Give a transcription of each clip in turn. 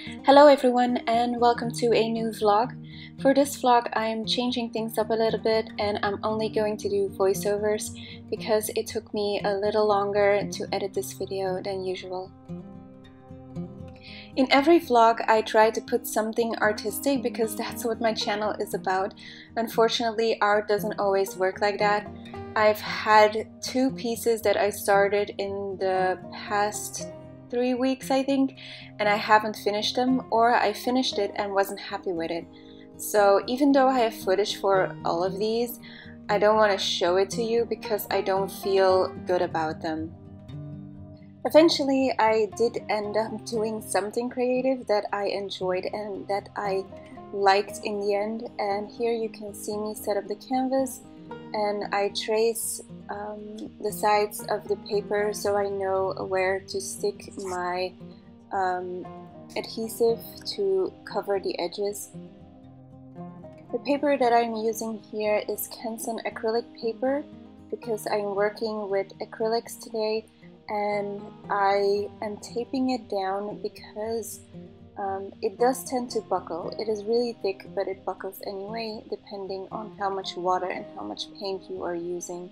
Hello everyone and welcome to a new vlog. For this vlog I'm changing things up a little bit and I'm only going to do voiceovers because it took me a little longer to edit this video than usual. In every vlog I try to put something artistic because that's what my channel is about. Unfortunately, art doesn't always work like that. I've had two pieces that I started in the past 3 weeks I think, and I haven't finished them, or I finished it and wasn't happy with it. So even though I have footage for all of these, I don't want to show it to you because I don't feel good about them. Eventually I did end up doing something creative that I enjoyed and that I liked in the end, and here you can see me set up the canvas and I trace the sides of the paper so I know where to stick my adhesive to cover the edges. The paper that I'm using here is Canson Acrylic paper because I'm working with acrylics today, and I am taping it down because it does tend to buckle. It is really thick, but it buckles anyway, depending on how much water and how much paint you are using.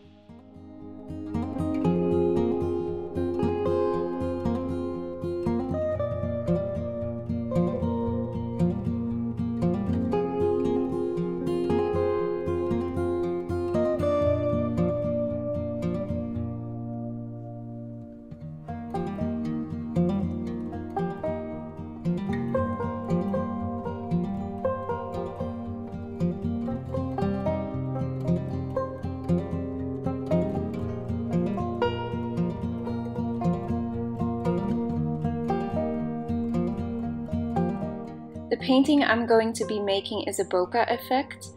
The painting I'm going to be making is a bokeh effect,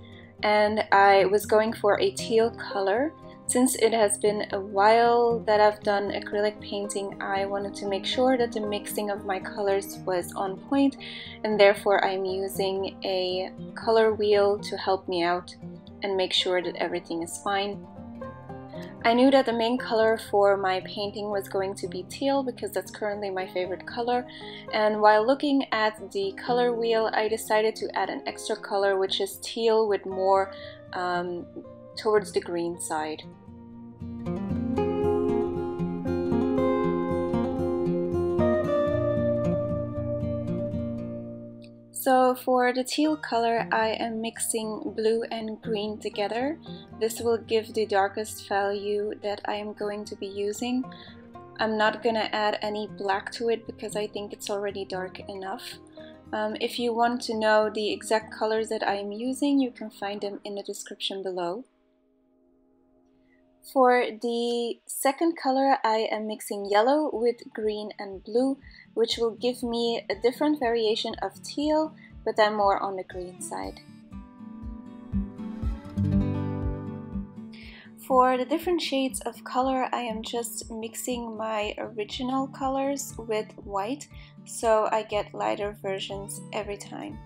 and I was going for a teal color. Since it has been a while that I've done acrylic painting, I wanted to make sure that the mixing of my colors was on point, and therefore I'm using a color wheel to help me out and make sure that everything is fine. I knew that the main color for my painting was going to be teal because that's currently my favorite color, and while looking at the color wheel I decided to add an extra color, which is teal with more towards the green side. So for the teal color I am mixing blue and green together. This will give the darkest value that I am going to be using. I'm not gonna add any black to it because I think it's already dark enough. If you want to know the exact colors that I am using, you can find them in the description below. For the second color I am mixing yellow with green and blue, which will give me a different variation of teal, but then more on the green side. For the different shades of color I am just mixing my original colors with white, so I get lighter versions every time.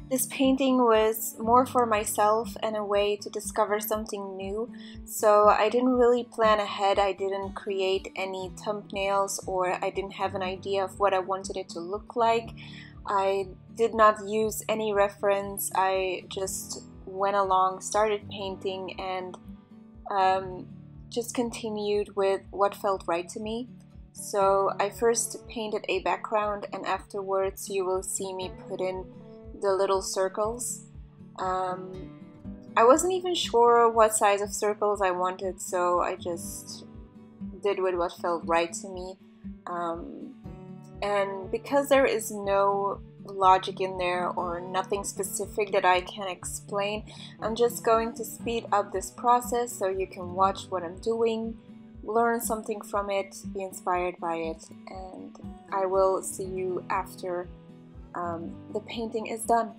This painting was more for myself and a way to discover something new, so I didn't really plan ahead. I didn't create any thumbnails, or I didn't have an idea of what I wanted it to look like. I did not use any reference. I just went along, started painting, and just continued with what felt right to me. So I first painted a background, and afterwards you will see me put in the little circles. I wasn't even sure what size of circles I wanted, so I just did with what felt right to me. And because there is no logic in there or nothing specific that I can explain, I'm just going to speed up this process so you can watch what I'm doing, learn something from it, be inspired by it, and I will see you after the painting is done.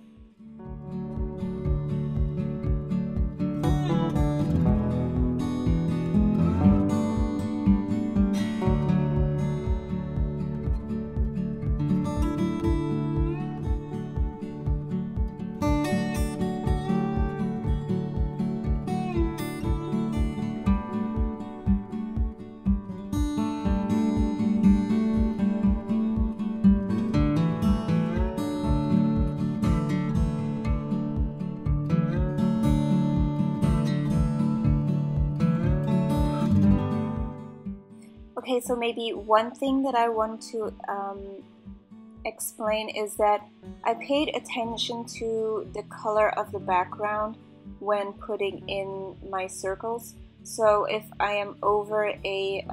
Okay, so maybe one thing that I want to explain is that I paid attention to the color of the background when putting in my circles. So if I am over a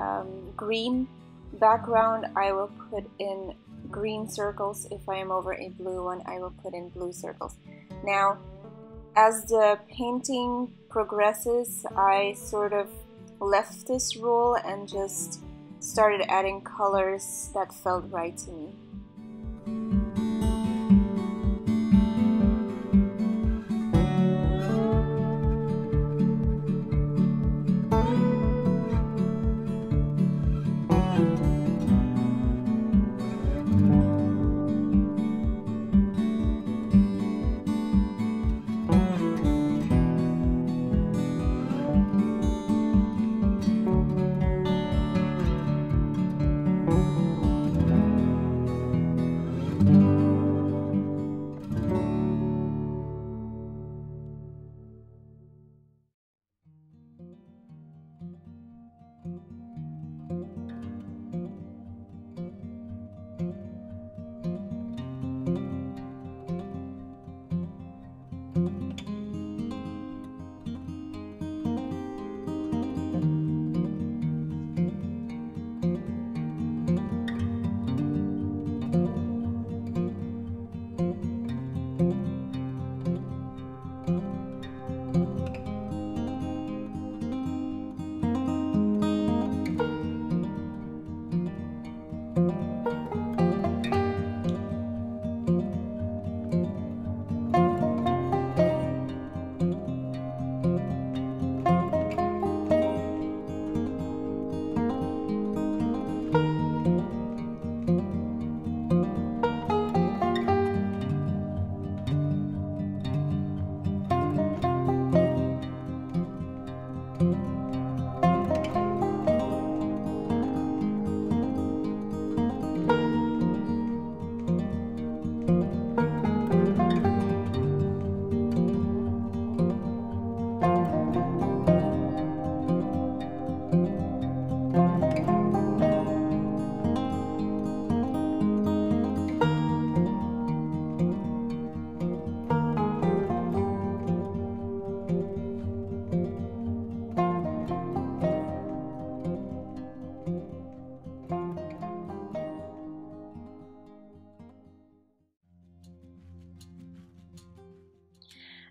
green background, I will put in green circles. If I am over a blue one, I will put in blue circles. Now, as the painting progresses, I sort of left this rule and just started adding colors that felt right to me.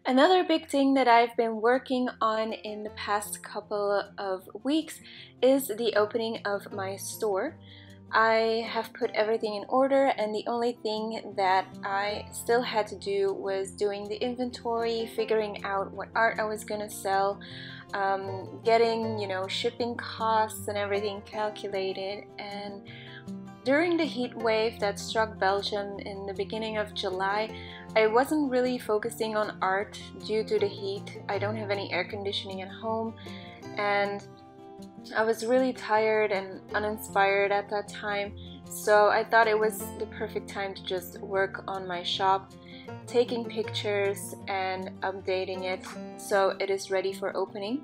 Another big thing that I've been working on in the past couple of weeks is the opening of my store. I have put everything in order, and the only thing that I still had to do was doing the inventory, figuring out what art I was gonna sell, getting, shipping costs and everything calculated. And during the heat wave that struck Belgium in the beginning of July, I wasn't really focusing on art due to the heat. I don't have any air conditioning at home, and I was really tired and uninspired at that time, so I thought it was the perfect time to just work on my shop, taking pictures and updating it so it is ready for opening.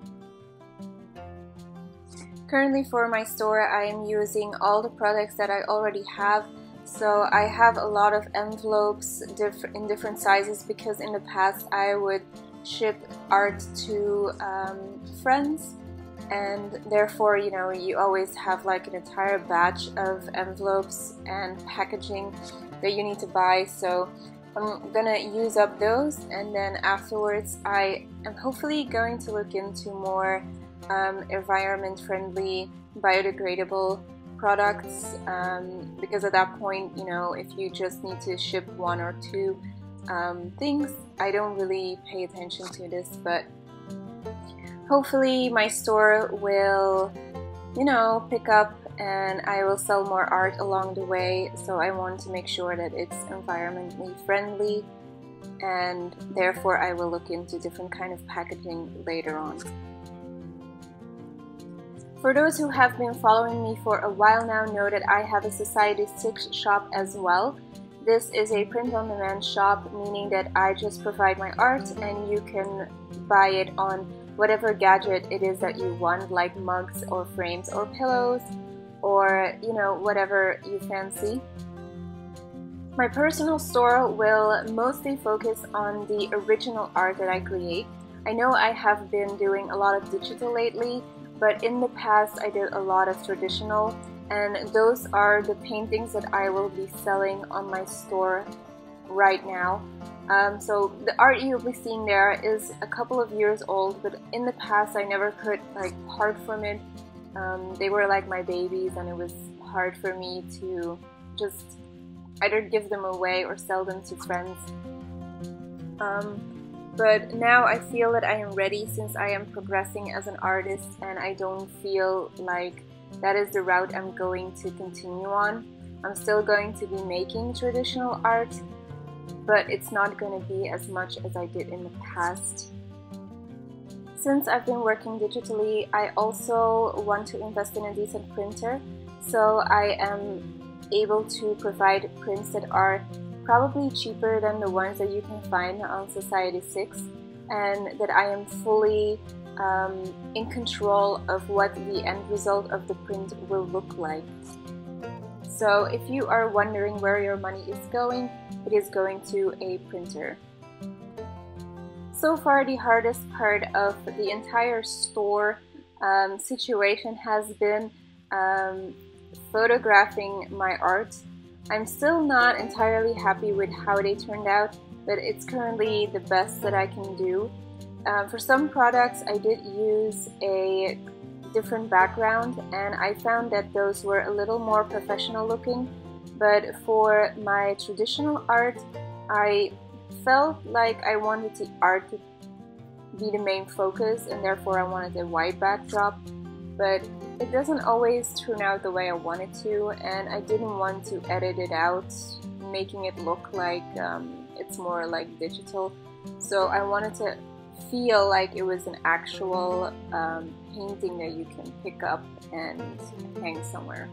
Currently for my store, I am using all the products that I already have. So I have a lot of envelopes in different sizes, because in the past I would ship art to friends, and therefore you always have like an entire batch of envelopes and packaging that you need to buy. So I'm gonna use up those, and then afterwards I am hopefully going to look into more environment friendly, biodegradable products, because at that point, if you just need to ship one or two things, I don't really pay attention to this. But hopefully my store will pick up, and I will sell more art along the way. So I want to make sure that it's environmentally friendly, and therefore I will look into different kind of packaging later on. For those who have been following me for a while now, know that I have a Society 6 shop as well. This is a print-on-demand shop, meaning that I just provide my art and you can buy it on whatever gadget it is that you want, like mugs or frames or pillows, or you know, whatever you fancy. My personal store will mostly focus on the original art that I create. I know I have been doing a lot of digital lately, but in the past I did a lot of traditional, and those are the paintings that I will be selling on my store right now. So the art you'll be seeing there is a couple of years old, but in the past I never could like part from it. They were like my babies, and it was hard for me to just either give them away or sell them to friends. But now I feel that I am ready, since I am progressing as an artist, and I don't feel like that is the route I'm going to continue on. I'm still going to be making traditional art, but it's not going to be as much as I did in the past. Since I've been working digitally, I also want to invest in a decent printer, so I am able to provide prints that are probably cheaper than the ones that you can find on Society6, and that I am fully in control of what the end result of the print will look like. So if you are wondering where your money is going, it is going to a printer. So far, the hardest part of the entire store situation has been photographing my art. I'm still not entirely happy with how they turned out, but it's currently the best that I can do. For some products I did use a different background, and I found that those were a little more professional looking, but for my traditional art I felt like I wanted the art to be the main focus, and therefore I wanted a white backdrop. But it doesn't always turn out the way I wanted to, and I didn't want to edit it out, making it look like it's more like digital. So I wanted to feel like it was an actual painting that you can pick up and hang somewhere.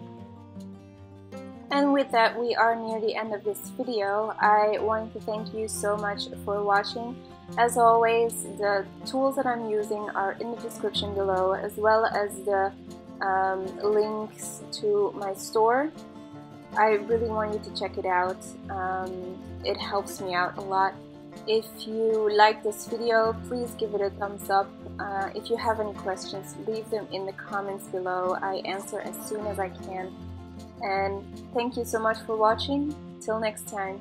And with that, we are near the end of this video. I want to thank you so much for watching. As always, the tools that I'm using are in the description below, as well as the links to my store. I really want you to check it out. It helps me out a lot. If you like this video, please give it a thumbs up. If you have any questions, leave them in the comments below. I answer as soon as I can. And thank you so much for watching. Till next time.